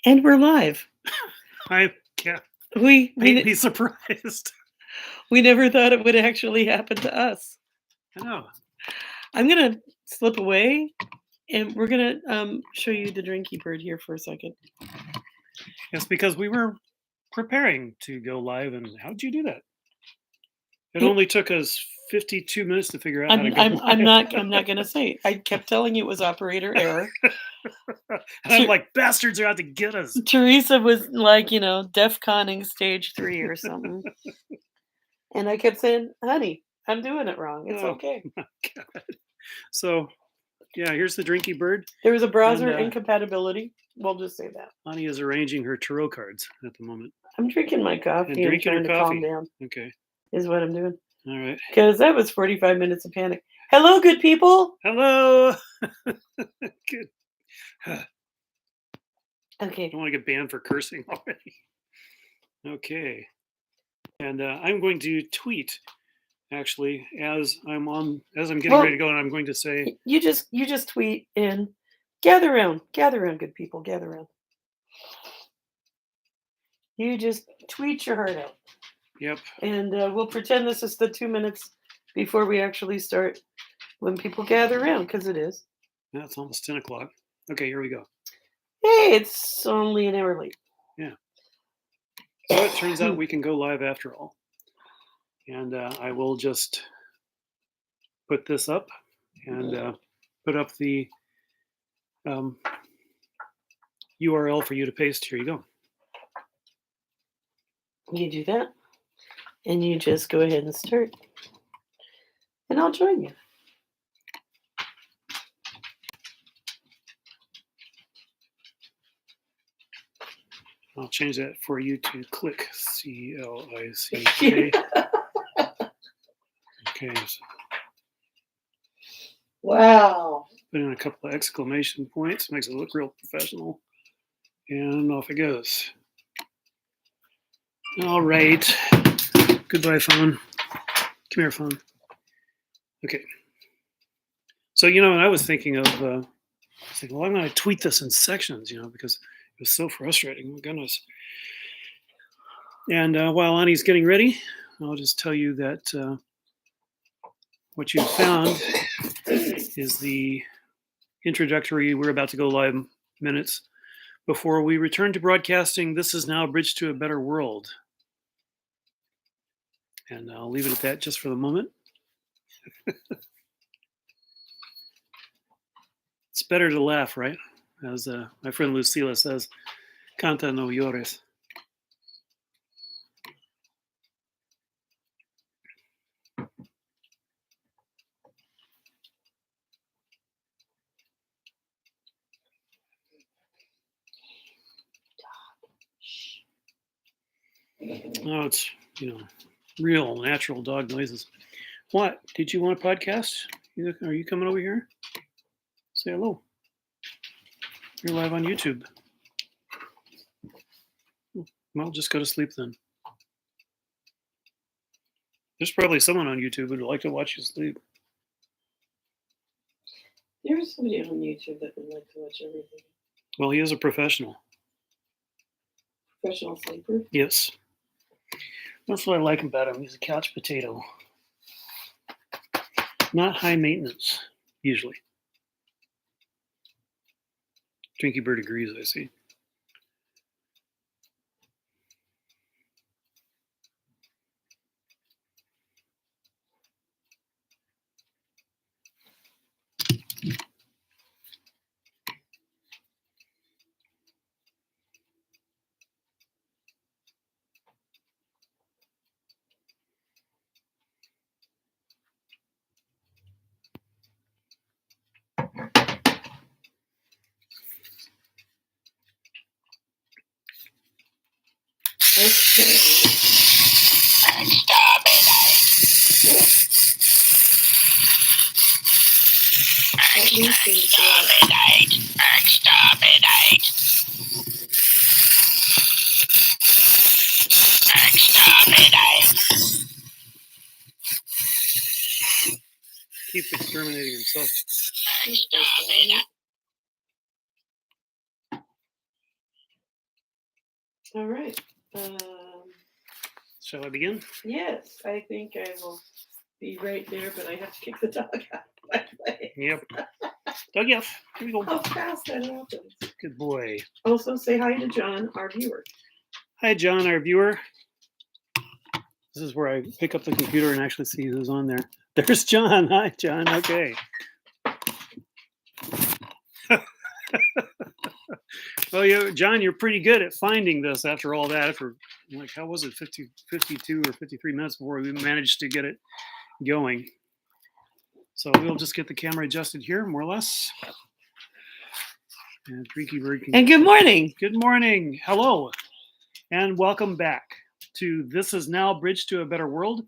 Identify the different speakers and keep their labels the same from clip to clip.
Speaker 1: And we're live.
Speaker 2: I can't
Speaker 1: We
Speaker 2: be surprised.
Speaker 1: we never thought it would actually happen to us.
Speaker 2: I know.
Speaker 1: I'm gonna slip away, and we're gonna show you the drinky bird here for a second.
Speaker 2: It's because we were preparing to go live, and how'd you do that? It
Speaker 1: It-
Speaker 2: only took us 52 minutes to figure out how to go live.
Speaker 1: I'm not gonna say it. I kept telling you it was operator error.
Speaker 2: And I'm like, bastards are out to get us.
Speaker 1: Theresa was like, DEF CONing stage 3 or something. And I kept saying, honey, I'm doing it wrong. It's
Speaker 2: Oh,
Speaker 1: okay.
Speaker 2: my God. So, yeah, here's the drinky bird.
Speaker 1: There was a browser
Speaker 2: And,
Speaker 1: incompatibility. We'll just say that.
Speaker 2: Ani is arranging her tarot cards at the moment.
Speaker 1: I'm drinking my coffee and
Speaker 2: drinking
Speaker 1: trying
Speaker 2: her
Speaker 1: to calm
Speaker 2: coffee.
Speaker 1: down.
Speaker 2: Okay.
Speaker 1: Is what I'm doing.
Speaker 2: All right.
Speaker 1: Because that was 45 minutes of panic. Hello, good people.
Speaker 2: Hello. Good.
Speaker 1: Okay.
Speaker 2: I don't want to get banned for cursing already. Okay. And I'm going to tweet actually as I'm getting ready to go, and I'm going to say
Speaker 1: you just tweet and gather around, good people, gather around. You just tweet your heart out.
Speaker 2: Yep.
Speaker 1: And we'll pretend this is the 2 minutes before we actually start when people gather around, because it is.
Speaker 2: Yeah, it's almost 10 o'clock. Okay, here we go.
Speaker 1: Hey, it's only an hour late.
Speaker 2: Yeah. So it turns out we can go live after all. And I will just put this up and put up the URL for you to paste. Here you go.
Speaker 1: You do that, and you just go ahead and start. And I'll join you.
Speaker 2: I'll change that for you to click CLICK. Okay. So
Speaker 1: Wow.
Speaker 2: put in a couple of exclamation points, makes it look real professional. And off it goes. All right. Goodbye, phone. Come here, phone. Okay. So, and I was thinking of, well, I'm going to tweet this in sections, because it was so frustrating. My goodness. And while Ani's getting ready, I'll just tell you that what you found is the introductory, we're about to go live minutes before we return to broadcasting. This is now a bridge to a better world. And I'll leave it at that just for the moment. It's better to laugh, right? As my friend Lucila says, canta no llores. Oh, it's, real natural dog noises. What? Did you want a podcast? Are you coming over here? Say hello. You're live on YouTube. Well, just go to sleep then. There's probably someone on YouTube who'd like to watch you sleep.
Speaker 1: There's somebody on YouTube that would like to watch everything.
Speaker 2: Well, he is a professional.
Speaker 1: Professional sleeper?
Speaker 2: Yes. That's what I like about him. He's a couch potato. Not high maintenance, usually. Drinky Bird agrees, I see. Keeps exterminating himself.
Speaker 1: All right.
Speaker 2: Shall I begin?
Speaker 1: Yes, I think I will be right there, but I have to kick the dog out of my way.
Speaker 2: Yep. Dug out. Here we go.
Speaker 1: How fast that happens.
Speaker 2: Good boy.
Speaker 1: Also, say hi to John, our viewer.
Speaker 2: Hi, John, our viewer. This is where I pick up the computer and actually see who's on there. There's John. Hi, John. Okay. Well, John, you're pretty good at finding this after all that. For like, how was it, 52 or 53 minutes before we managed to get it going. So we'll just get the camera adjusted here, more or less. And Freaky Bird can...
Speaker 1: And good morning.
Speaker 2: Good morning. Hello. And welcome back to This Is Now Bridge to a Better World.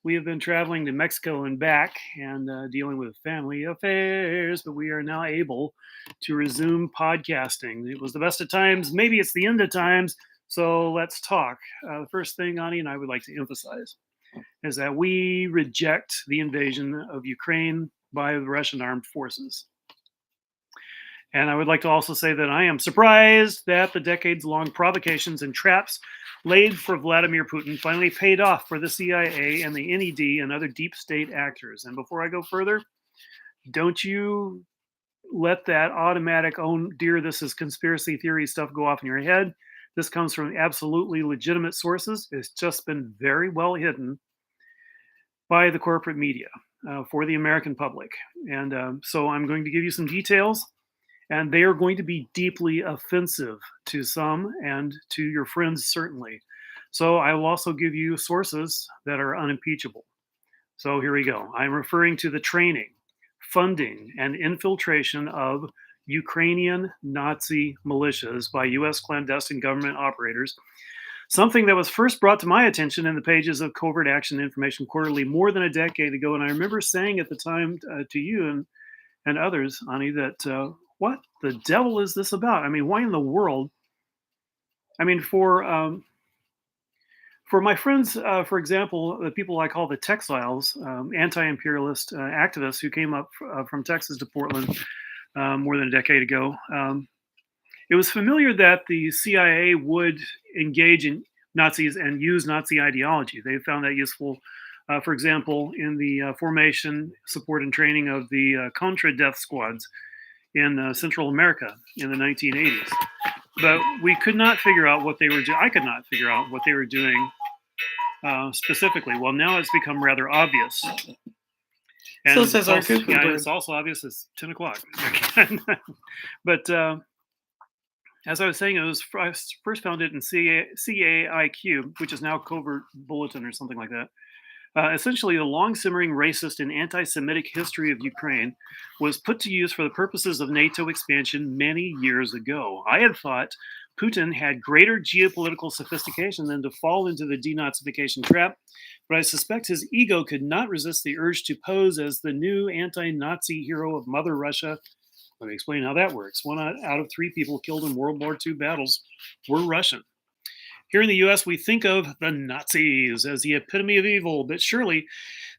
Speaker 2: We have been traveling to Mexico and back and dealing with family affairs, but we are now able to resume podcasting. It was the best of times. Maybe it's the end of times. So let's talk. The first thing Ani and I would like to emphasize is that we reject the invasion of Ukraine by the Russian armed forces. And I would like to also say that I am surprised that the decades-long provocations and traps laid for Vladimir Putin finally paid off for the CIA and the NED and other deep state actors. And before I go further, don't you let that automatic, oh dear, this is conspiracy theory stuff go off in your head. This comes from absolutely legitimate sources. It's just been very well hidden by the corporate media for the American public. And so I'm going to give you some details, and they are going to be deeply offensive to some and to your friends, certainly. So I will also give you sources that are unimpeachable. So here we go. I'm referring to the training, funding, and infiltration of Ukrainian Nazi militias by U.S. clandestine government operators, something that was first brought to my attention in the pages of Covert Action Information Quarterly more than a decade ago. And I remember saying at the time to you and others, Ani, that what the devil is this about? I mean, why in the world? I mean, for my friends, for example, the people I call the Texiles, anti-imperialist activists who came up from Texas to Portland more than a decade ago, it was familiar that the CIA would engage in Nazis and use Nazi ideology. They found that useful, for example, in the formation, support, and training of the Contra death squads in Central America in the 1980s. But we could not figure out what they were doing. I could not figure out what they were doing specifically. Well, now it's become rather obvious.
Speaker 1: And so says our cuckoo
Speaker 2: bird.
Speaker 1: Bird.
Speaker 2: It's also obvious it's 10 o'clock. But as I was saying, I first found it in CAIQ, which is now Covert Bulletin or something like that. Essentially, the long-simmering racist and anti-Semitic history of Ukraine was put to use for the purposes of NATO expansion many years ago. I had thought Putin had greater geopolitical sophistication than to fall into the denazification trap, but I suspect his ego could not resist the urge to pose as the new anti-Nazi hero of Mother Russia. Let me explain how that works. 1 out of 3 people killed in World War II battles were Russian. Here in the US, we think of the Nazis as the epitome of evil, but surely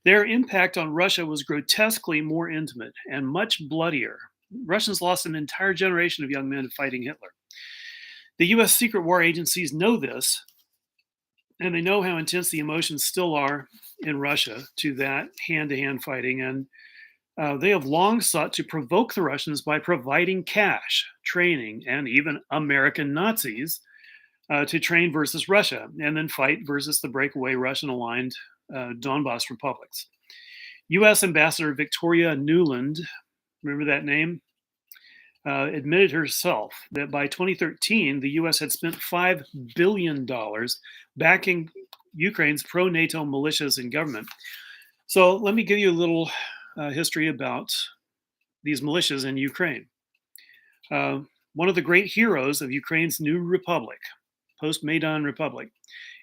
Speaker 2: their impact on Russia was grotesquely more intimate and much bloodier. Russians lost an entire generation of young men fighting Hitler. The US secret war agencies know this, and they know how intense the emotions still are in Russia to that hand-to-hand fighting, and they have long sought to provoke the Russians by providing cash, training, and even American Nazis to train versus Russia, and then fight versus the breakaway Russian-aligned Donbas republics. U.S. Ambassador Victoria Nuland, remember that name, admitted herself that by 2013, the U.S. had spent $5 billion backing Ukraine's pro-NATO militias and government. So let me give you a little history about these militias in Ukraine. One of the great heroes of Ukraine's new republic, post-Maidan Republic,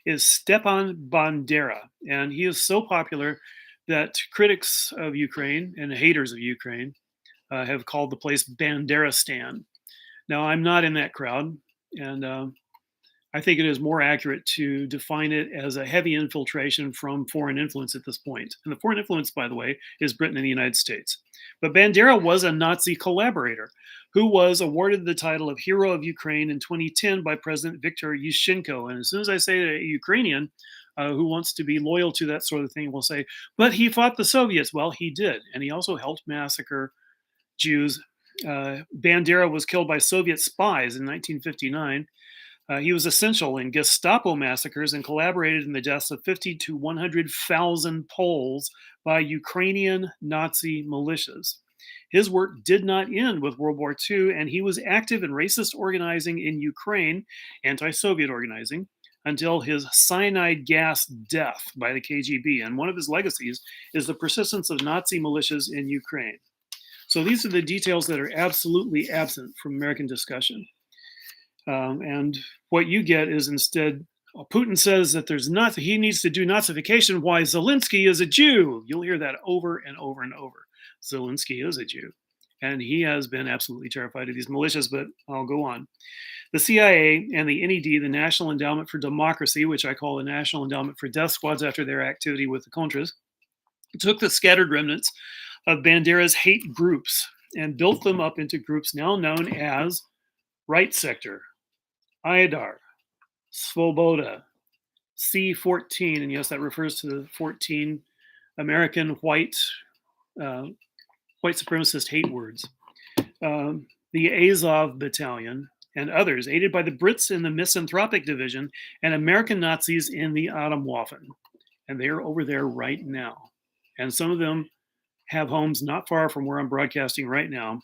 Speaker 2: is Stepan Bandera. And he is so popular that critics of Ukraine and haters of Ukraine have called the place Banderistan. Now, I'm not in that crowd, and I think it is more accurate to define it as a heavy infiltration from foreign influence at this point. And the foreign influence, by the way, is Britain and the United States. But Bandera was a Nazi collaborator who was awarded the title of Hero of Ukraine in 2010 by President Viktor Yushchenko. And as soon as I say a Ukrainian who wants to be loyal to that sort of thing will say, but he fought the Soviets. Well, he did. And he also helped massacre Jews. Bandera was killed by Soviet spies in 1959. He was essential in Gestapo massacres and collaborated in the deaths of 50 to 100,000 Poles by Ukrainian Nazi militias. His work did not end with World War II, and he was active in racist organizing in Ukraine, anti Soviet organizing, until his cyanide gas death by the KGB. And one of his legacies is the persistence of Nazi militias in Ukraine. So these are the details that are absolutely absent from American discussion. And what you get is instead, Putin says that he needs to do Nazification. Why Zelensky is a Jew. You'll hear that over and over and over. Zelensky is a Jew. And he has been absolutely terrified of these militias, but I'll go on. The CIA and the NED, the National Endowment for Democracy, which I call the National Endowment for Death Squads after their activity with the Contras, took the scattered remnants of Bandera's hate groups and built them up into groups now known as Right Sector, Aidar, Svoboda, C14, and yes, that refers to the 14 American white supremacist hate words. The Azov Battalion and others, aided by the Brits in the Misanthropic Division and American Nazis in the Atomwaffen. And they're over there right now. And some of them have homes not far from where I'm broadcasting right now.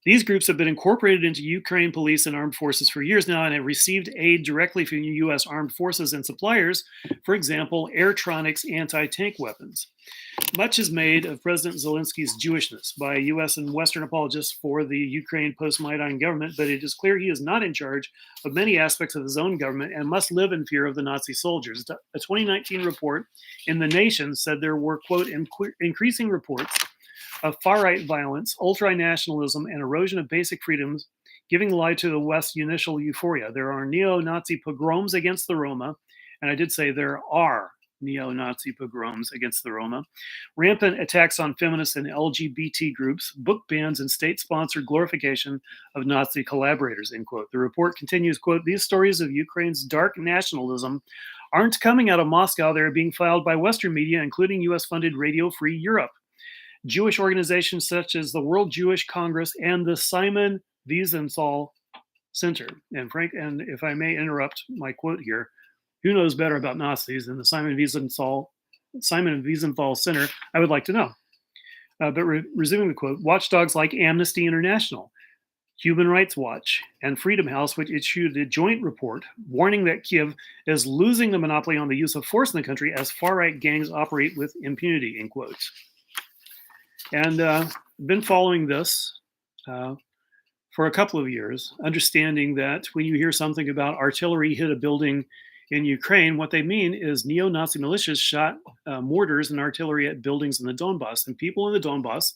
Speaker 2: These groups have been incorporated into Ukraine police and armed forces for years now and have received aid directly from U.S. armed forces and suppliers, for example, Airtronics anti-tank weapons. Much is made of President Zelensky's Jewishness by U.S. and Western apologists for the Ukraine post-Maidan government, but it is clear he is not in charge of many aspects of his own government and must live in fear of the Nazi soldiers. A 2019 report in The Nation said there were, quote, increasing reports of far-right violence, ultra-nationalism, and erosion of basic freedoms, giving lie to the West's initial euphoria. There are neo-Nazi pogroms against the Roma, and I did say there are neo-Nazi pogroms against the Roma, rampant attacks on feminists and LGBT groups, book bans, and state-sponsored glorification of Nazi collaborators, end quote. The report continues, quote, these stories of Ukraine's dark nationalism aren't coming out of Moscow. They're being filed by Western media, including US-funded Radio Free Europe. Jewish organizations such as the World Jewish Congress and the Simon Wiesenthal Center. And Frank, and if I may interrupt my quote here, who knows better about Nazis than the Simon Wiesenthal Center? I would like to know. But resuming the quote, watchdogs like Amnesty International, Human Rights Watch, and Freedom House, which issued a joint report warning that Kiev is losing the monopoly on the use of force in the country as far-right gangs operate with impunity, in quotes. And been following this for a couple of years, understanding that when you hear something about artillery hit a building in Ukraine, what they mean is neo-Nazi militias shot mortars and artillery at buildings in the Donbass. And people in the Donbass,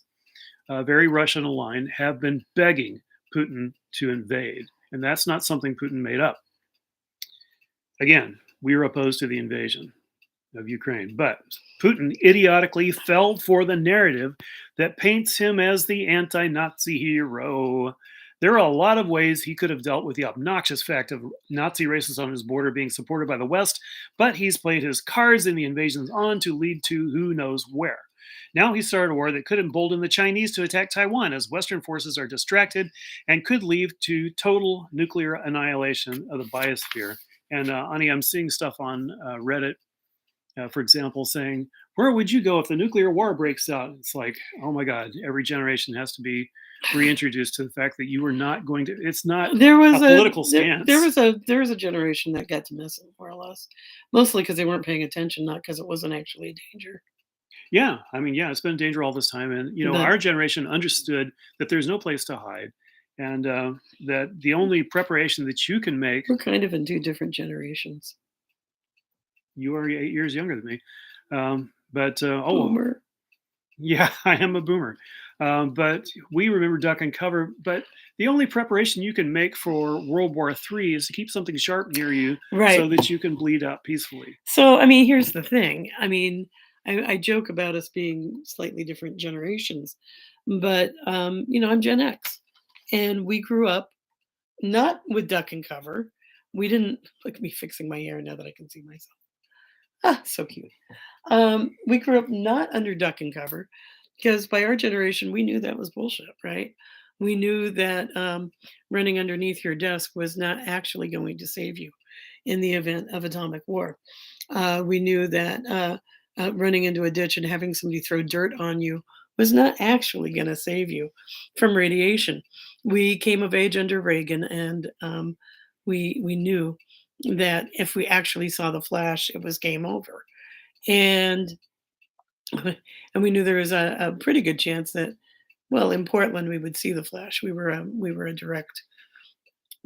Speaker 2: very Russian aligned, have been begging Putin to invade. And that's not something Putin made up. Again, we are opposed to the invasion of Ukraine, but Putin idiotically fell for the narrative that paints him as the anti-Nazi hero. There are a lot of ways he could have dealt with the obnoxious fact of Nazi racists on his border being supported by the West, but he's played his cards in the invasions on to lead to who knows where. Now he started a war that could embolden the Chinese to attack Taiwan as Western forces are distracted and could lead to total nuclear annihilation of the biosphere. And Ani, I'm seeing stuff on Reddit, for example, saying, where would you go if the nuclear war breaks out? It's like, oh my God, every generation has to be reintroduced to the fact that you are not going to, it's not
Speaker 1: There was
Speaker 2: a political stance.
Speaker 1: There was a generation that got to miss it, more or less. Mostly because they weren't paying attention, not because it wasn't actually a danger.
Speaker 2: Yeah, I mean, yeah, it's been a danger all this time. And, you know, our generation understood that there's no place to hide. And that the only preparation that you can make.
Speaker 1: We're kind of in two different generations.
Speaker 2: You are 8 years younger than me.
Speaker 1: Boomer.
Speaker 2: Yeah, I am a boomer. But we remember duck and cover. But the only preparation you can make for World War III is to keep something sharp near you,
Speaker 1: right,
Speaker 2: so that you can bleed out peacefully.
Speaker 1: So, I mean, here's the thing. I mean, I joke about us being slightly different generations, but, you know, I'm Gen X. And we grew up not with duck and cover. We didn't look at me fixing my hair now that I can see myself. Ah, so cute. We grew up not under duck and cover because by our generation, we knew that was bullshit, right? We knew that running underneath your desk was not actually going to save you in the event of atomic war. We knew that running into a ditch and having somebody throw dirt on you was not actually going to save you from radiation. We came of age under Reagan, and we knew that if we actually saw the flash, it was game over. And and we knew there was a pretty good chance that, well, in Portland we would see the flash. We were a direct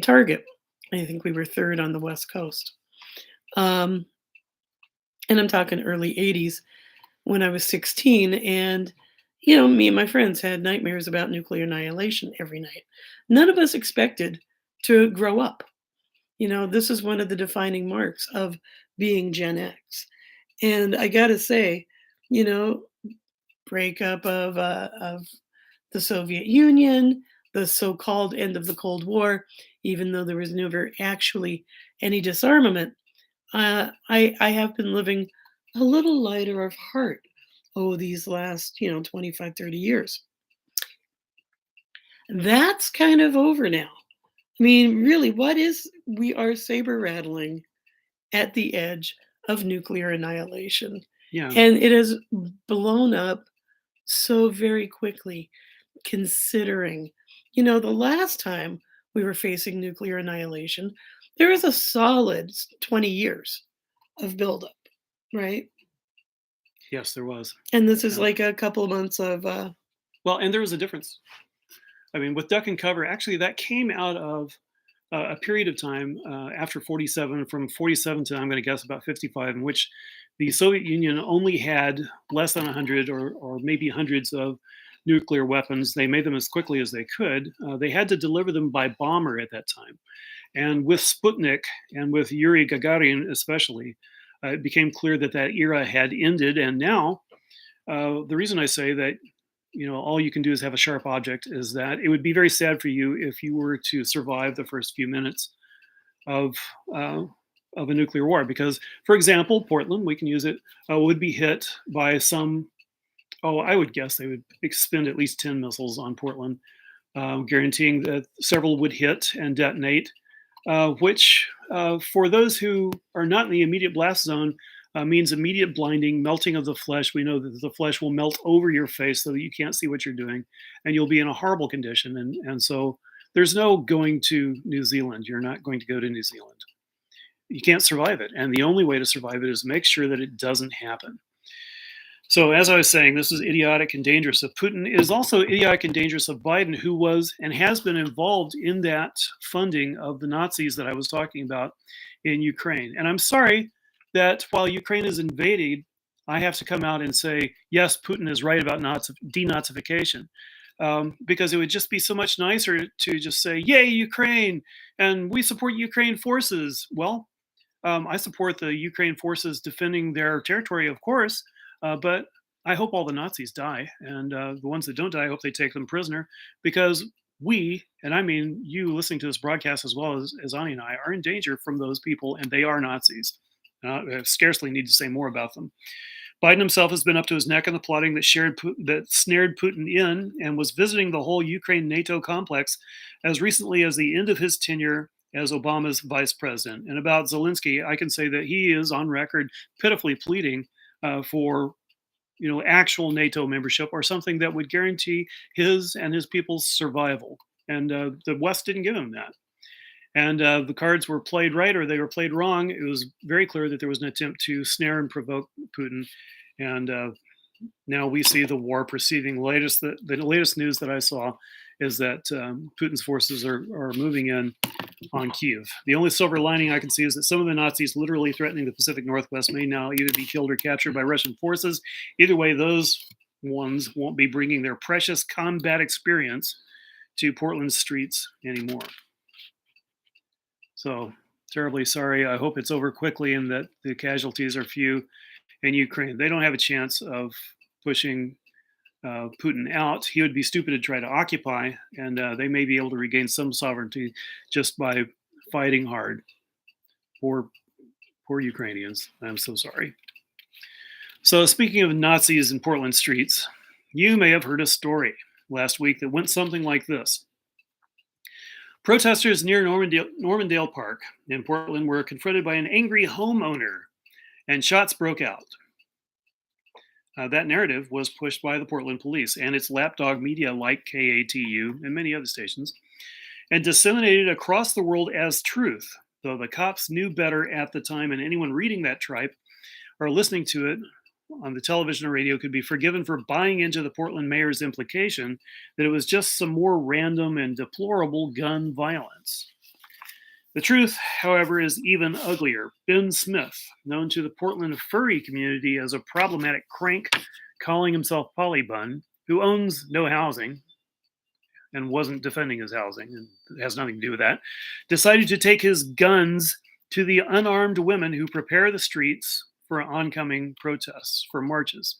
Speaker 1: target. I think we were third on the West Coast. Um, and I'm talking early '80s when I was 16, and me and my friends had nightmares about nuclear annihilation every night. None of us expected to grow up. This is one of the defining marks of being Gen X. And I gotta say, you know, breakup of the Soviet Union, the so-called end of the Cold War, even though there was never actually any disarmament. I have been living a little lighter of heart these last 25, 30 years. That's kind of over now. I mean, really, what is we are saber rattling at the edge of nuclear annihilation.
Speaker 2: Yeah.
Speaker 1: And it has blown up so very quickly, considering, the last time we were facing nuclear annihilation, there was a solid 20 years of buildup, right?
Speaker 2: Yes, there was.
Speaker 1: And this is
Speaker 2: Yeah.
Speaker 1: like a couple of months of,
Speaker 2: Well, and there was a difference. I mean, with duck and cover, actually, that came out of a period of time after 47, from 47 to I'm going to guess about 55, in which the Soviet Union only had less than 100 or maybe hundreds of nuclear weapons. They made them as quickly as they could. They had to deliver them by bomber at that time. And with Sputnik and with Yuri Gagarin, especially, it became clear that that era had ended. And now, the reason I say that all you can do is have a sharp object is that it would be very sad for you if you were to survive the first few minutes of uh, of a nuclear war. Because, for example, Portland, we can use it, would be hit by some. Oh, I would guess they would expend at least 10 missiles on Portland, guaranteeing that several would hit and detonate, which, for those who are not in the immediate blast zone, means immediate blinding, melting of the flesh. We know that the flesh will melt over your face so that you can't see what you're doing, and you'll be in a horrible condition. And so there's no going to New Zealand. You're not going to go to New Zealand. You can't survive it, and the only way to survive it is make sure that it doesn't happen. So, as I was saying, this is idiotic and dangerous of Putin. It is also idiotic and dangerous of Biden, who was and has been involved in that funding of the Nazis that I was talking about in Ukraine. And I'm sorry that while Ukraine is invaded, I have to come out and say, yes, Putin is right about denazification. Because it would just be so much nicer to just say, yay, Ukraine, and we support Ukraine forces. Well, I support the Ukraine forces defending their territory, of course, but I hope all the Nazis die, and the ones that don't die, I hope they take them prisoner, because we, and I mean you listening to this broadcast as well as Ani and I, are in danger from those people, and they are Nazis. I scarcely need to say more about them. Biden himself has been up to his neck in the plotting that snared Putin in, and was visiting the whole Ukraine NATO complex as recently as the end of his tenure as Obama's vice president. And about Zelensky, I can say that he is on record pitifully pleading for actual NATO membership, or something that would guarantee his and his people's survival. And the West didn't give him that. And the cards were played right or they were played wrong. It was very clear that there was an attempt to snare and provoke Putin. And now we see the war proceeding. The latest news that I saw is that Putin's forces are moving in on Kiev. The only silver lining I can see is that some of the Nazis literally threatening the Pacific Northwest may now either be killed or captured by Russian forces. Either way, those ones won't be bringing their precious combat experience to Portland's streets anymore. So, terribly sorry. I hope it's over quickly and that the casualties are few in Ukraine. They don't have a chance of pushing Putin out, he would be stupid to try to occupy, and they may be able to regain some sovereignty just by fighting hard. Poor, poor Ukrainians. I'm so sorry. So, speaking of Nazis in Portland streets, you may have heard a story last week that went something like this. Protesters near Normandale Park in Portland were confronted by an angry homeowner, and shots broke out. That narrative was pushed by the Portland police and its lapdog media like KATU and many other stations, and disseminated across the world as truth, though the cops knew better at the time, and anyone reading that tripe or listening to it on the television or radio could be forgiven for buying into the Portland mayor's implication that it was just some more random and deplorable gun violence. The truth, however, is even uglier. Ben Smith, known to the Portland furry community as a problematic crank calling himself Polybun, who owns no housing and wasn't defending his housing, and it has nothing to do with that, decided to take his guns to the unarmed women who prepare the streets for oncoming protests, for marches.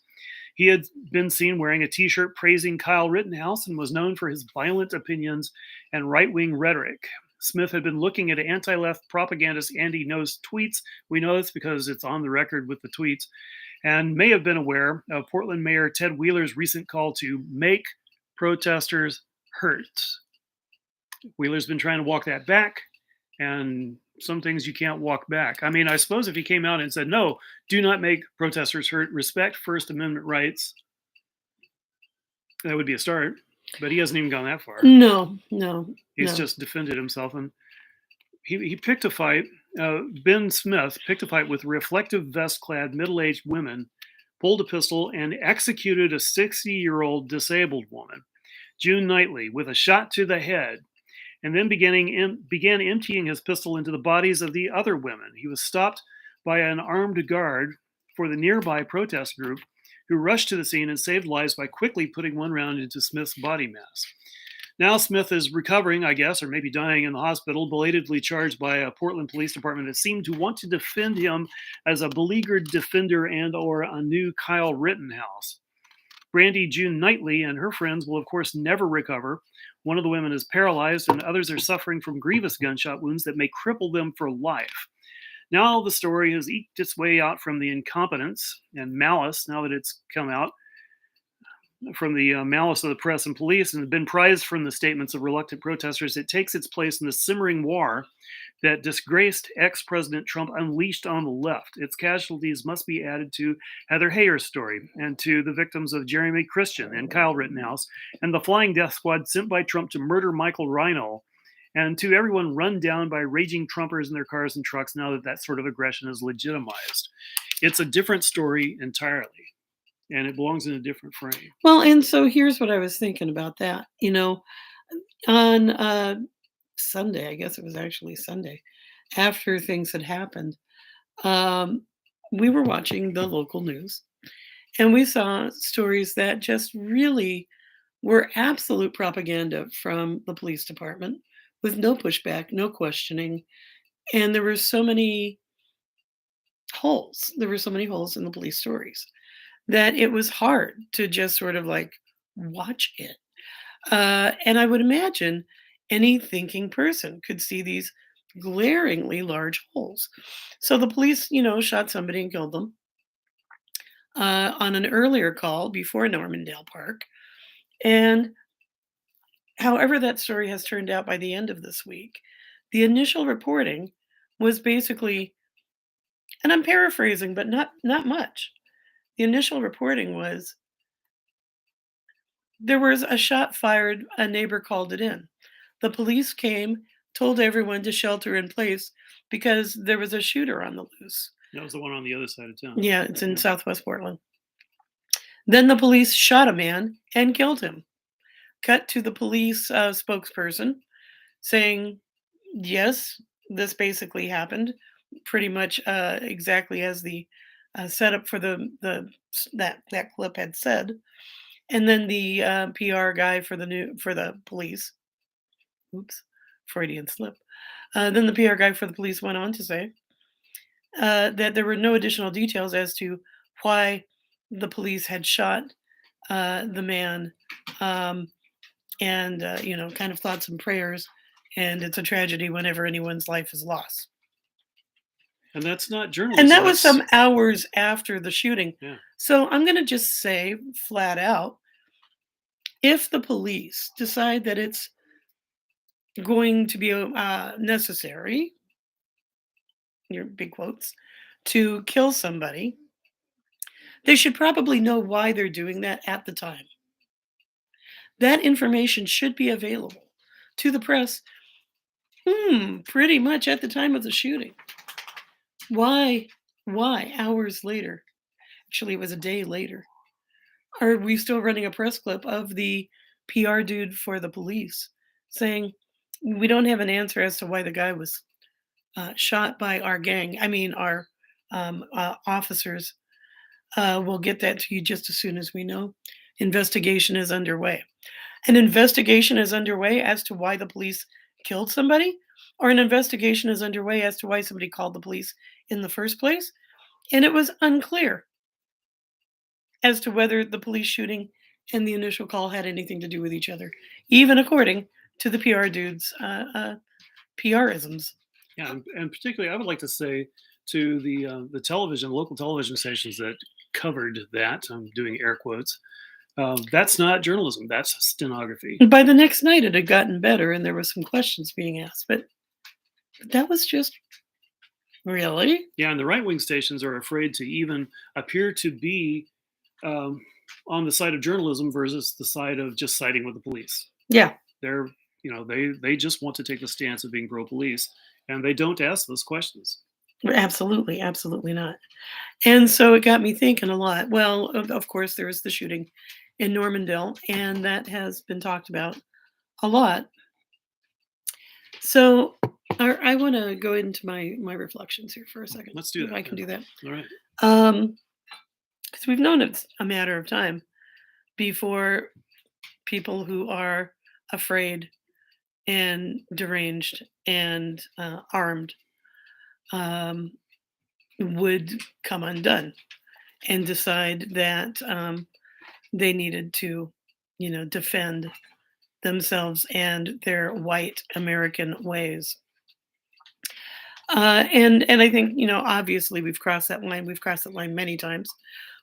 Speaker 2: He had been seen wearing a t-shirt praising Kyle Rittenhouse and was known for his violent opinions and right-wing rhetoric. Smith had been looking at anti-left propagandist Andy Ngo's tweets. We know this because it's on the record with the tweets, and may have been aware of Portland Mayor Ted Wheeler's recent call to make protesters hurt. Wheeler's been trying to walk that back, and some things you can't walk back. I mean, I suppose if he came out and said, no, do not make protesters hurt, respect First Amendment rights, that would be a start. But he hasn't even gone that far.
Speaker 1: No.
Speaker 2: He's just defended himself, and he picked a fight. Ben Smith picked a fight with reflective vest-clad middle-aged women, pulled a pistol, and executed a 60-year-old disabled woman, June Knightley, with a shot to the head, and then began emptying his pistol into the bodies of the other women. He was stopped by an armed guard for the nearby protest group, who rushed to the scene and saved lives by quickly putting one round into Smith's body mass. Now Smith is recovering, I guess, or maybe dying in the hospital, belatedly charged by a Portland Police Department that seemed to want to defend him as a beleaguered defender and or a new Kyle Rittenhouse. Brandy June Knightley and her friends will, of course, never recover. One of the women is paralyzed, and others are suffering from grievous gunshot wounds that may cripple them for life. Now the story has eked its way out from the incompetence and malice, now that it's come out, from the malice of the press and police, and been prized from the statements of reluctant protesters. It takes its place in the simmering war that disgraced ex-President Trump unleashed on the left. Its casualties must be added to Heather Heyer's story, and to the victims of Jeremy Christian and Kyle Rittenhouse, and the flying death squad sent by Trump to murder Michael Rhino, and to everyone run down by raging Trumpers in their cars and trucks now that that sort of aggression is legitimized. It's a different story entirely, and it belongs in a different frame.
Speaker 1: Well, and so here's what I was thinking about that. On Sunday, I guess it was actually Sunday, after things had happened, we were watching the local news, and we saw stories that just really were absolute propaganda from the police department, with no pushback, no questioning. And there were so many holes. There were so many holes in the police stories that it was hard to just sort of like watch it. And I would imagine any thinking person could see these glaringly large holes. So the police, shot somebody and killed them on an earlier call before Normandale Park. And however that story has turned out by the end of this week, the initial reporting was basically, and I'm paraphrasing, but not much. The initial reporting was there was a shot fired, a neighbor called it in. The police came, told everyone to shelter in place because there was a shooter on the loose.
Speaker 2: That was the one on the other side of town.
Speaker 1: Yeah, it's in Southwest Portland. Then the police shot a man and killed him. Cut to the police spokesperson saying, yes, this basically happened pretty much exactly as the setup for that clip had said. And then the PR guy for the police, oops, Freudian slip. Then the PR guy for the police went on to say that there were no additional details as to why the police had shot the man, um, and kind of thoughts and prayers. And it's a tragedy whenever anyone's life is lost.
Speaker 2: And that's not
Speaker 1: And
Speaker 2: journalism.
Speaker 1: that was
Speaker 2: That's
Speaker 1: some hours after the shooting.
Speaker 2: yeah.
Speaker 1: So I'm going to just say flat out, if the police decide that it's going to be necessary, your big quotes, to kill somebody, they should probably know why they're doing that at the time. That information should be available to the press, pretty much at the time of the shooting. Why? Why hours later? Actually, it was a day later. Are we still running a press clip of the PR dude for the police saying, we don't have an answer as to why the guy was shot by our gang? I mean, our officers. We'll get that to you just as soon as we know. Investigation is underway. An investigation is underway as to why the police killed somebody, or an investigation is underway as to why somebody called the police in the first place. And it was unclear as to whether the police shooting and the initial call had anything to do with each other, even according to the PR dude's PRisms.
Speaker 2: Yeah, and particularly, I would like to say to the television, local television stations that covered that. I'm doing air quotes. That's not journalism. That's stenography.
Speaker 1: By the next night, it had gotten better, and there were some questions being asked, but that was just really.
Speaker 2: Yeah, and the right wing stations are afraid to even appear to be um, on the side of journalism versus the side of just siding with the police.
Speaker 1: Yeah,
Speaker 2: They're they just want to take the stance of being pro police, and they don't ask those questions.
Speaker 1: absolutely, absolutely not. And so it got me thinking a lot. Well, of course, there was the shooting in Normandale, and that has been talked about a lot. So I want to go into my reflections here for a second.
Speaker 2: Let's do
Speaker 1: if
Speaker 2: that.
Speaker 1: I can do that.
Speaker 2: All right.
Speaker 1: Because we've known it's a matter of time before people who are afraid and deranged and armed um, would come undone and decide that they needed to, defend themselves and their white American ways. And I think, obviously we've crossed that line. We've crossed that line many times.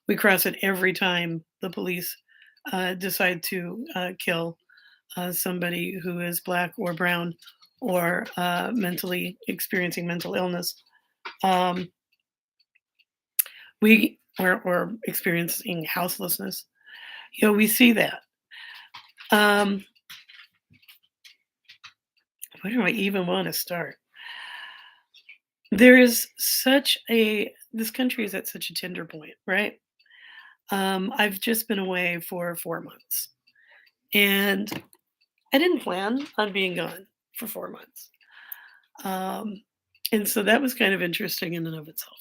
Speaker 1: We cross it every time the police decide to kill somebody who is black or brown or mentally experiencing mental illness. Um, we or experiencing houselessness. We see that. Um, where do I even want to start? There is this country is at such a tender point, right? I've just been away for 4 months, and I didn't plan on being gone for 4 months. Um, and so that was kind of interesting in and of itself.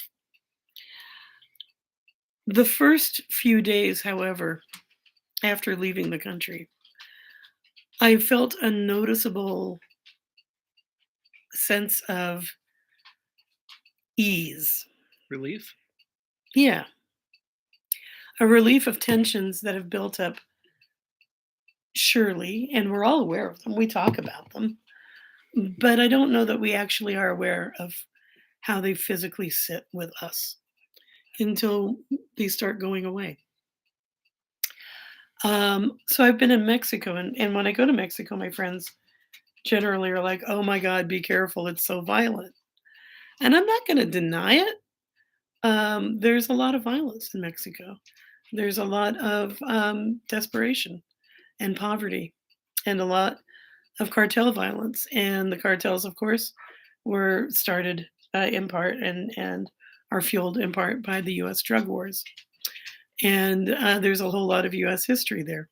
Speaker 1: The first few days, however, after leaving the country, I felt a noticeable sense of ease.
Speaker 2: Relief.
Speaker 1: Yeah. A relief of tensions that have built up, surely, and we're all aware of them. We talk about them. But I don't know that we actually are aware of how they physically sit with us until they start going away. So I've been in Mexico, and when I go to Mexico, my friends generally are like, oh my God, be careful. It's so violent. And I'm not going to deny it. There's a lot of violence in Mexico. There's a lot of desperation and poverty and a lot of cartel violence. And the cartels, of course, were started in part and are fueled in part by the US drug wars. And there's a whole lot of US history there.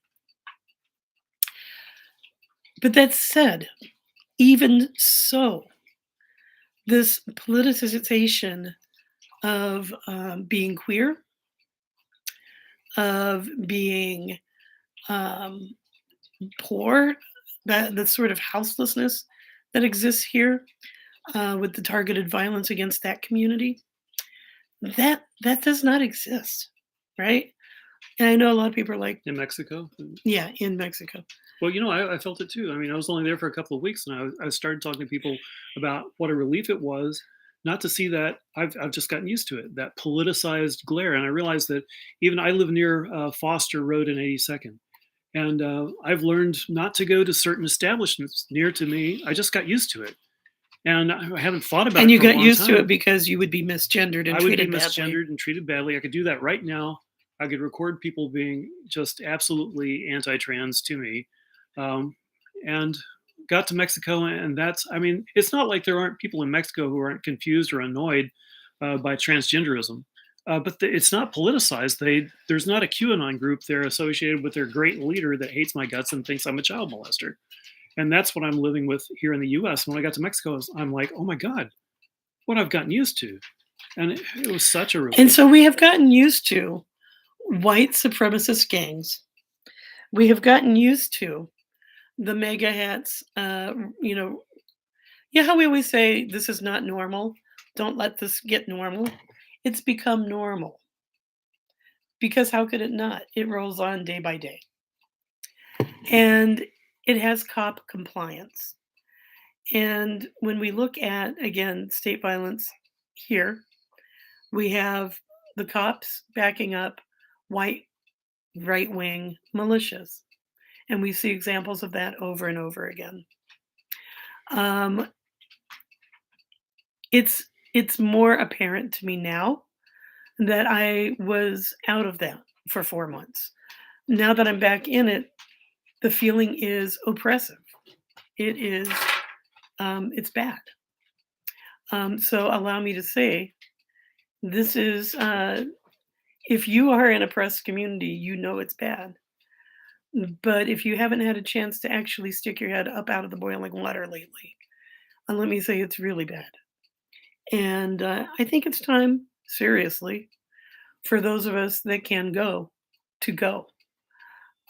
Speaker 1: But that said, even so, this politicization of being queer, of being um, poor, that the sort of houselessness that exists here with the targeted violence against that community, that does not exist, right? And I know a lot of people are like,
Speaker 2: in Mexico.
Speaker 1: yeah, in Mexico.
Speaker 2: Well, I felt it too. I mean, I was only there for a couple of weeks, and I started talking to people about what a relief it was not to see that. I've just gotten used to it, that politicized glare, and I realized that even I live near Foster Road and 82nd, and I've learned not to go to certain establishments near to me. I just got used to it, and I haven't thought about
Speaker 1: And
Speaker 2: it
Speaker 1: you
Speaker 2: for a
Speaker 1: got
Speaker 2: long
Speaker 1: used to it
Speaker 2: time.
Speaker 1: because you would be misgendered and
Speaker 2: I would be
Speaker 1: treated badly.
Speaker 2: misgendered and treated badly. I could do that right now. I could record people being just absolutely anti-trans to me, um, and got to Mexico, and that's. I mean, it's not like there aren't people in Mexico who aren't confused or annoyed by transgenderism, but it's not politicized. There's not a QAnon group there associated with their great leader that hates my guts and thinks I'm a child molester, and that's what I'm living with here in the U.S. When I got to Mexico, I'm like, oh my god, what I've gotten used to, and it was such a
Speaker 1: And
Speaker 2: relief.
Speaker 1: so we have gotten used to white supremacist gangs. We have gotten used to the mega hats. You know, yeah, how we always say this is not normal. Don't let this get normal. It's become normal because how could it not? It rolls on day by day. And it has cop compliance. And when we look at, again, state violence here, we have the cops backing up white right wing militias. And we see examples of that over and over again. Um, it's more apparent to me now that I was out of that for 4 months. Now that I'm back in it, the feeling is oppressive. It is, it's bad. So allow me to say, this is, if you are an oppressed community, you know it's bad. But if you haven't had a chance to actually stick your head up out of the boiling water lately, let me say it's really bad. And I think it's time, seriously, for those of us that can go to go.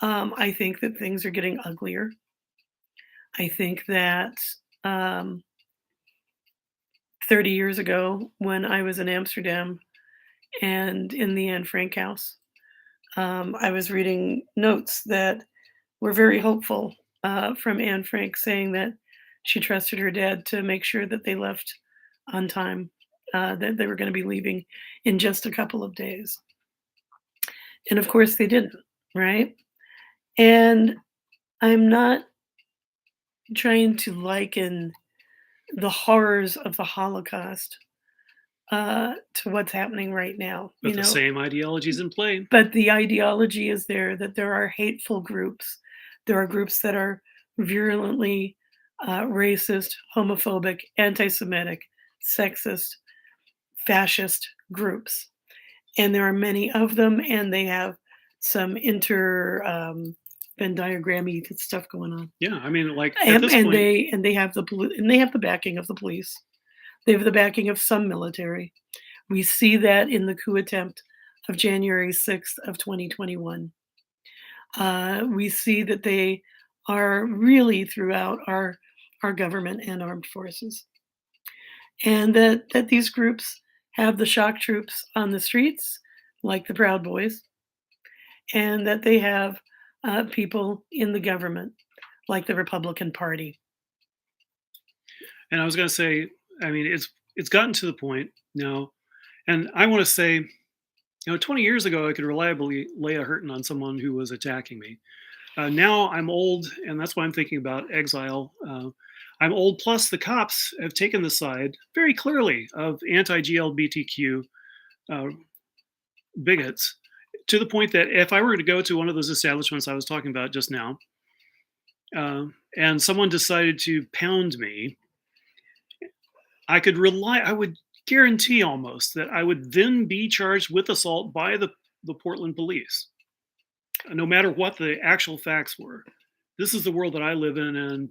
Speaker 1: I think that things are getting uglier. I think that um, 30 years ago, when I was in Amsterdam and in the Anne Frank house, I was reading notes that were very hopeful from Anne Frank saying that she trusted her dad to make sure that they left on time, that they were going to be leaving in just a couple of days. And of course, they didn't, right? And I'm not trying to liken the horrors of the Holocaust to what's happening right now,
Speaker 2: But the same ideology is in play.
Speaker 1: but the ideology is there that there are hateful groups. There are groups that are virulently racist, homophobic, anti Semitic, sexist, fascist groups. And there are many of them, and they have some Venn diagrammy stuff going on.
Speaker 2: Yeah, I mean, like at this
Speaker 1: And
Speaker 2: point,
Speaker 1: they have they have the backing of the police. They have the backing of some military. We see that in the coup attempt of January 6th of 2021. We see that they are really throughout our government and armed forces, and that these groups have the shock troops on the streets, like the Proud Boys, and that they have people in the government, like the Republican Party.
Speaker 2: and I was going to say, I mean, it's gotten to the point now, and I want to say, 20 years ago, I could reliably lay a hurting on someone who was attacking me. Now I'm old, and that's why I'm thinking about exile. I'm old, plus the cops have taken the side very clearly of anti-GLBTQ uh, bigots, to the point that if I were to go to one of those establishments I was talking about just now, and someone decided to pound me, I would guarantee almost that I would then be charged with assault by the Portland police, no matter what the actual facts were. This is the world that I live in, and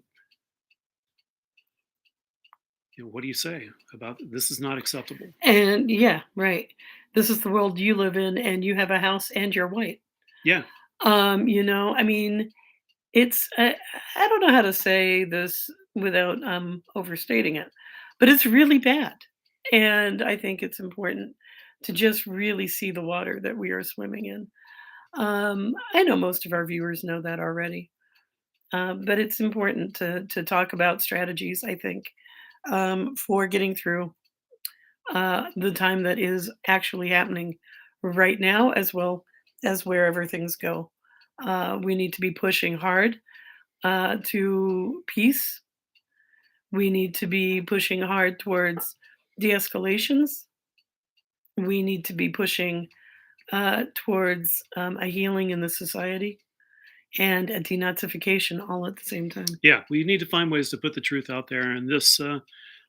Speaker 2: what do you say about this? Is not acceptable.
Speaker 1: And yeah, right. This is the world you live in, and you have a house, and you're white.
Speaker 2: Yeah,
Speaker 1: I mean, it's I don't know how to say this without overstating it, but it's really bad. And I think it's important to just really see the water that we are swimming in. I know most of our viewers know that already, but it's important to talk about strategies, I think, for getting through the time that is actually happening right now, as well as wherever things go. We need to be pushing hard to peace. We need to be pushing hard towards de escalations. We need to be pushing towards a healing in the society and a denazification all at the same time.
Speaker 2: Yeah, we need to find ways to put the truth out there. And this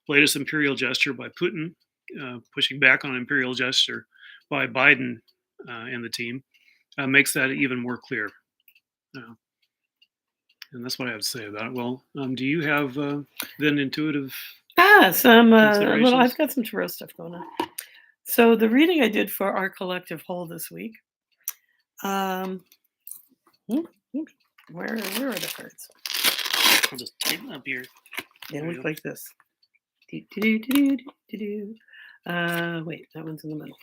Speaker 2: latest imperial gesture by Putin, pushing back on an imperial gesture by Biden and the team, makes that even more clear. Uh, and that's what I have to say about it. Well, do you have then intuitive
Speaker 1: Some little.
Speaker 2: considerations?
Speaker 1: I've got some tarot stuff going on. So the reading I did for our collective whole this week. Um, hmm, hmm, where are the cards?
Speaker 2: I'll just take them up here.
Speaker 1: They
Speaker 2: There you
Speaker 1: look
Speaker 2: go.
Speaker 1: like this. Do. Wait, that one's in the middle.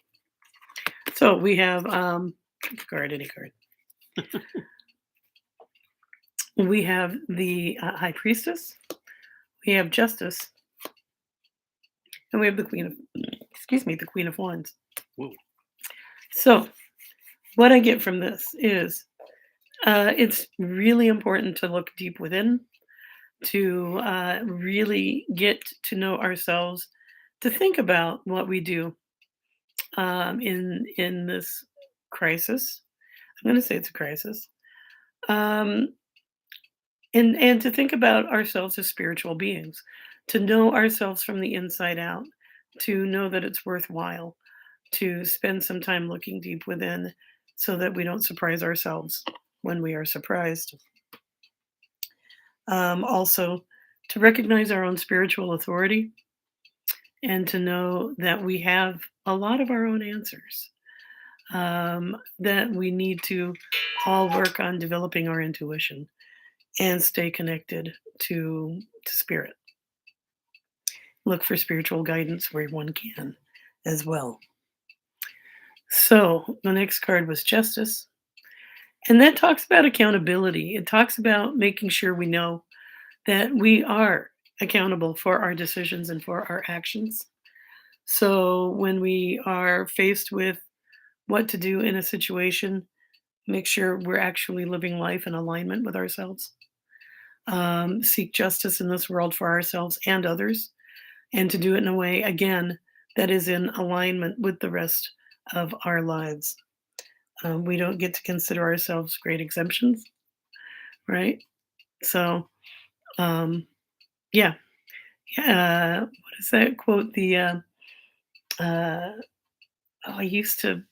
Speaker 1: So we have card, any card. We have the High Priestess. We have Justice, and we have the Queen of, the Queen of Wands.
Speaker 2: Whoa.
Speaker 1: So what I get from this is it's really important to look deep within, to really get to know ourselves, to think about what we do in this crisis. I'm going to say it's a crisis, um, and to think about ourselves as spiritual beings, to know ourselves from the inside out, to know that it's worthwhile to spend some time looking deep within, so that we don't surprise ourselves when we are surprised. Also, to recognize our own spiritual authority and to know that we have a lot of our own answers, that we need to all work on developing our intuition and stay connected to spirit. Look for spiritual guidance where one can as well. So the next card was Justice. And that talks about accountability. It talks about making sure we know that we are accountable for our decisions and for our actions. So when we are faced with what to do in a situation, make sure we're actually living life in alignment with ourselves. Seek justice in this world for ourselves and others, and to do it in a way, again, that is in alignment with the rest of our lives. We don't get to consider ourselves great exemptions, right? So, yeah. What is that quote? Uh, I used to,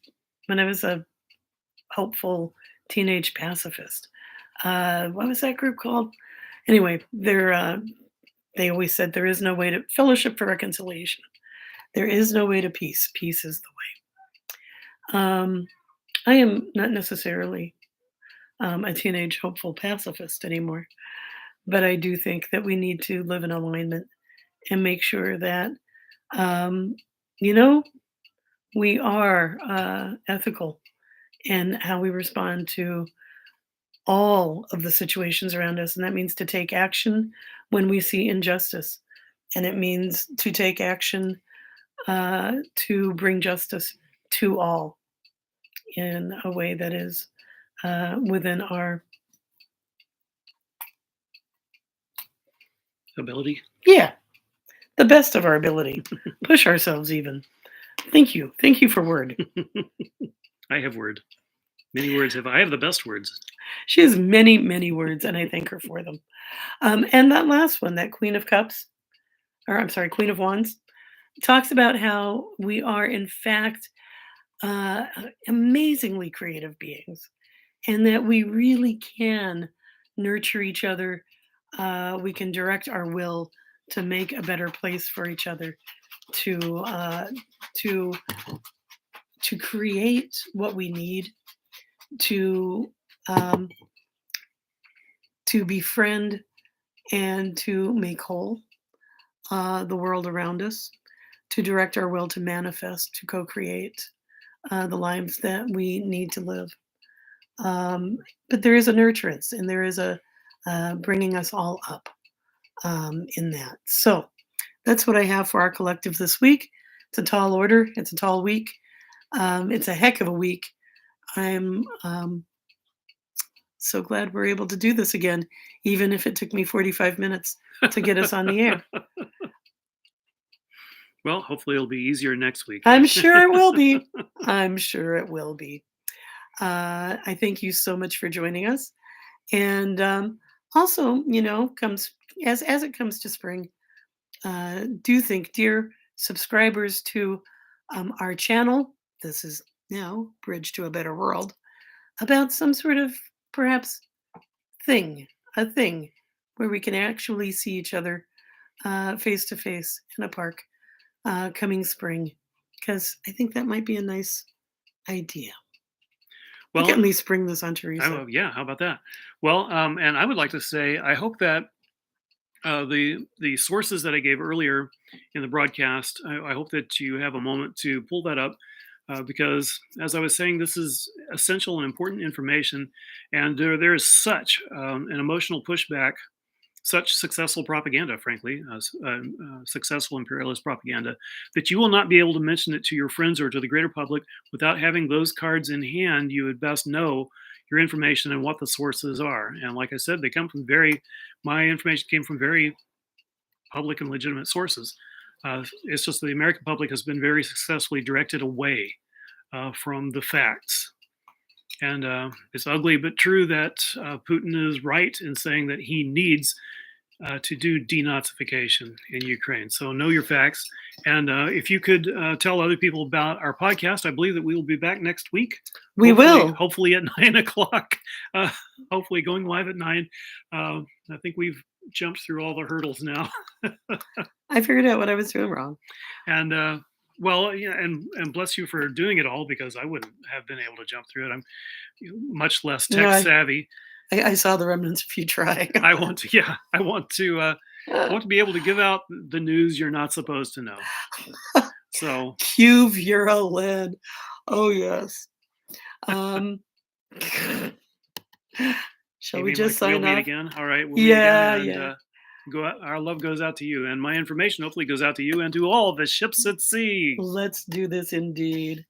Speaker 1: when I was a hopeful teenage pacifist. What was that group called? Anyway, they always said there is no way to fellowship for reconciliation. There is no way to peace. Peace is the way. I am not necessarily a teenage hopeful pacifist anymore, but I do think that we need to live in alignment and make sure that, um, you know, we are ethical in how we respond to all of the situations around us. And that means to take action when we see injustice. And it means to take action to bring justice to all in a way that is within our,
Speaker 2: Ability.
Speaker 1: yeah, the best of our ability. Push ourselves even. Thank you. Thank you for word.
Speaker 2: I have word. Many words have I have the best words.
Speaker 1: She has many, many words, and I thank her for them. And that last one, that Queen of Cups, or I'm sorry, Queen of Wands, talks about how we are, in fact, uh, amazingly creative beings, and that we really can nurture each other. We can direct our will to make a better place for each other, to to to create what we need, to um, to befriend and to make whole the world around us, to direct our will to manifest, to co-create the lives that we need to live. Um, but there is a nurturance and there is a bringing us all up in that. So that's what I have for our collective this week. It's a tall order. It's a tall week. It's a heck of a week. I'm so glad we're able to do this again, even if it took me 45 minutes to get us on the air.
Speaker 2: Well, hopefully it'll be easier next week.
Speaker 1: I'm sure it will be. I'm sure it will be. I thank you so much for joining us. And also, comes as it comes to spring, do think, dear subscribers to our channel, this is now Bridge to a Better World, about some sort of perhaps thing, a thing where we can actually see each other face to face in a park coming spring, because I think that might be a nice idea. Look at
Speaker 2: Well,
Speaker 1: me spring this on Theresa.
Speaker 2: yeah, how about that? Well, and I would like to say I hope that the sources that I gave earlier in the broadcast, I hope that you have a moment to pull that up because, as I was saying, this is essential and important information, and there is such an emotional pushback, such successful propaganda, frankly, successful imperialist propaganda, that you will not be able to mention it to your friends or to the greater public without having those cards in hand. You would best know your information and what the sources are. And like I said, they come from my information came from very public and legitimate sources. It's just the American public has been very successfully directed away from the facts. And it's ugly but true that Putin is right in saying that he needs to do denazification in Ukraine. So know your facts. And if you could tell other people about our podcast, I believe that we will be back next week.
Speaker 1: We will.
Speaker 2: Hopefully at 9 o'clock. Hopefully going live at 9. I think we've jumped through all the hurdles now.
Speaker 1: I figured out what I was doing wrong.
Speaker 2: And well, yeah, and bless you for doing it all because I wouldn't have been able to jump through it. I'm much less tech savvy.
Speaker 1: I saw the remnants of you trying.
Speaker 2: I want to be able to give out the news you're not supposed to know. So
Speaker 1: cue Vera. Oh yes. Shall we just sign off
Speaker 2: again? All right.
Speaker 1: We'll meet again and,
Speaker 2: our love goes out to you, and my information hopefully goes out to you and to all the ships at sea.
Speaker 1: Let's do this indeed.